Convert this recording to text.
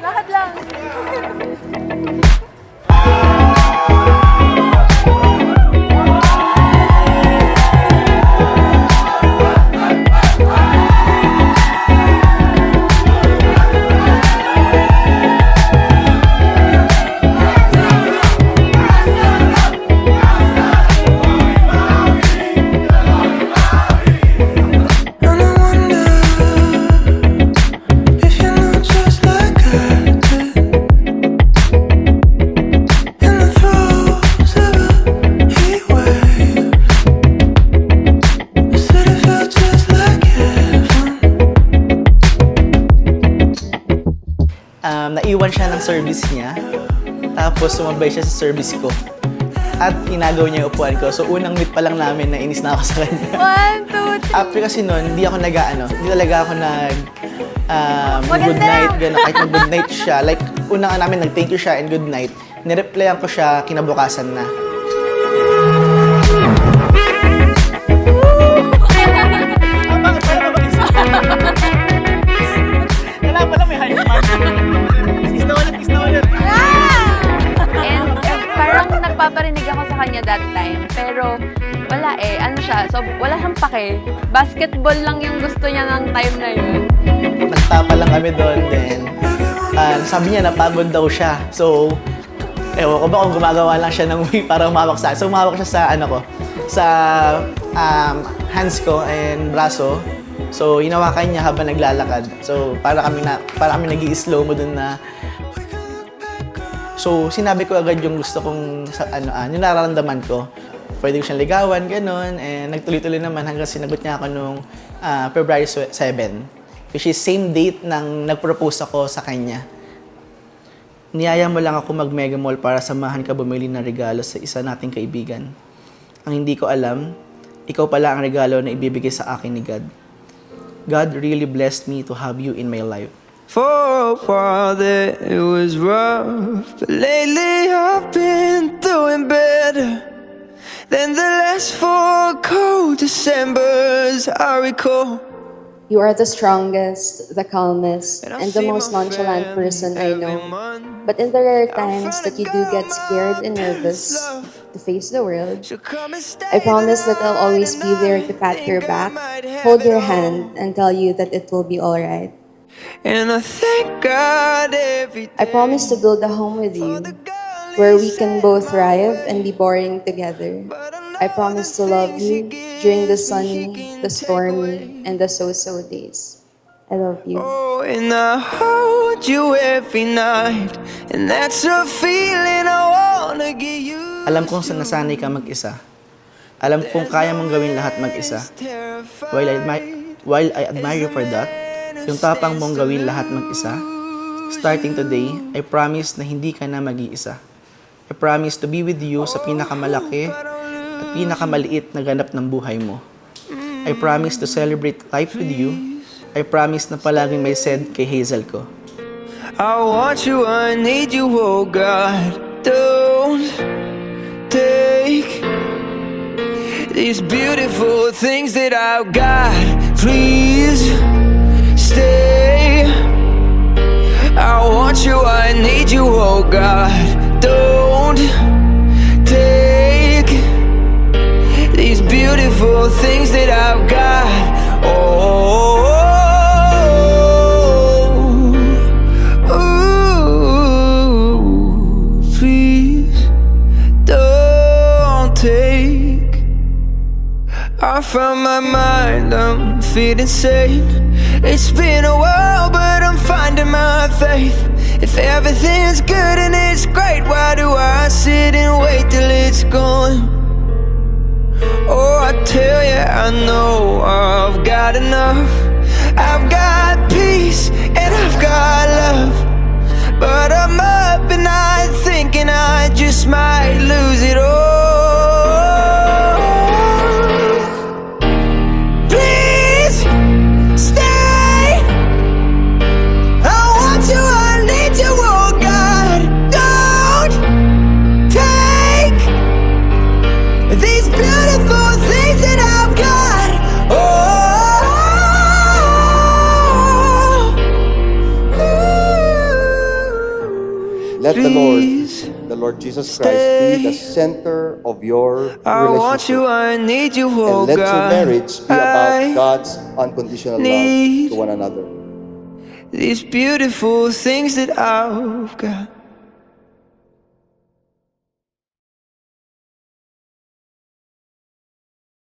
Lahat lang. And I wonder if you know just like I did. In the throes of a heat wave, I said it felt just like heaven. Naiwan siya ng service niya. Tapos sumabay siya sa service ko. At inagaw niya yung upuan ko. So unang meet pa lang namin, nainis na ako sa kanya. 1, 2, 3. After kasi nun, hindi talaga ako good Maganda! night, gano'n. Kahit mag-good night siya. Like, unang namin, nag-thank you siya and good night. Nireplyan ko siya kinabukasan na. Kailangan pala may high mark. Kiss na ulit. And parang nagpaparinig ako sa kanya that time. Pero wala ano siya. So wala siyang pake. Basketball lang yung gusto niya ng time na yun. Nagtapa lang kami doon, then sabi niya napagod daw siya. So, ewan ko ba kung gumagawa lang siya ng way para umawak sa akin. So, umawak siya sa sa hands ko and braso. So, hinawakan niya habang naglalakad. So, para kami nag-i-slow mo dun na. So, sinabi ko agad yung gusto kong yung nararamdaman ko. Pwede ko siyang ligawan, ganun. And nagtuloy-tuloy naman hanggang sinagot niya ako nung February 7. Which is same date nang nag-propose ako sa kanya. Niyaya mo lang ako mag-mega mall para samahan ka bumili ng regalo sa isa nating kaibigan. Ang hindi ko alam, ikaw pala ang regalo na ibibigay sa akin ni God. God really blessed me to have you in my life. For a while there it was rough, but lately I've been doing better than the last 4 cold Decembers I recall. You are the strongest, the calmest, and the most nonchalant person I know. But in the rare times that you do get scared and nervous to face the world, I promise that I'll always be there to pat your back, hold your hand, and tell you that it will be alright. And I thank God every day. I promise to build a home with you, where we can both thrive and be boring together. I promise to love you during the sunny, the stormy, and the so-so days. I love you. Oh, and I hold you every night, and that's a feeling I wanna give you. Alam kong nasanay ka mag-isa. Alam kong kaya mong gawin lahat mag-isa. While I admire you for that, yung tapang mong gawin lahat mag-isa, starting today, I promise na hindi ka na mag-iisa. I promise to be with you sa pinakamalaki at pinakamaliit na ganap ng buhay mo. I promise to celebrate life with you. I promise na palaging may said kay Hazel ko. I want you, I need you, oh God. Don't take these beautiful things that I've got. Please stay. I want you, I need you, oh God. Don't take these beautiful things that I've got. Oh, ooh, please don't take. I found my mind, I'm feeling sane. It's been a while, but I'm finding my faith. If everything's good and it's great, why do I sit and wait till it's gone? Oh, I tell you, I know I've got enough. I've got peace and I've got love, but I'm up and I'm thinking I just might lose it all. Please stay. I want you, I need you, oh God. Don't take these beautiful things that I've got. Oh, ooh. Let Please the Lord Jesus Christ, be the stay. center of your I want you, relationship. I need you, oh And let your God. marriage be about I God's unconditional love need to one another. these beautiful things that I've got.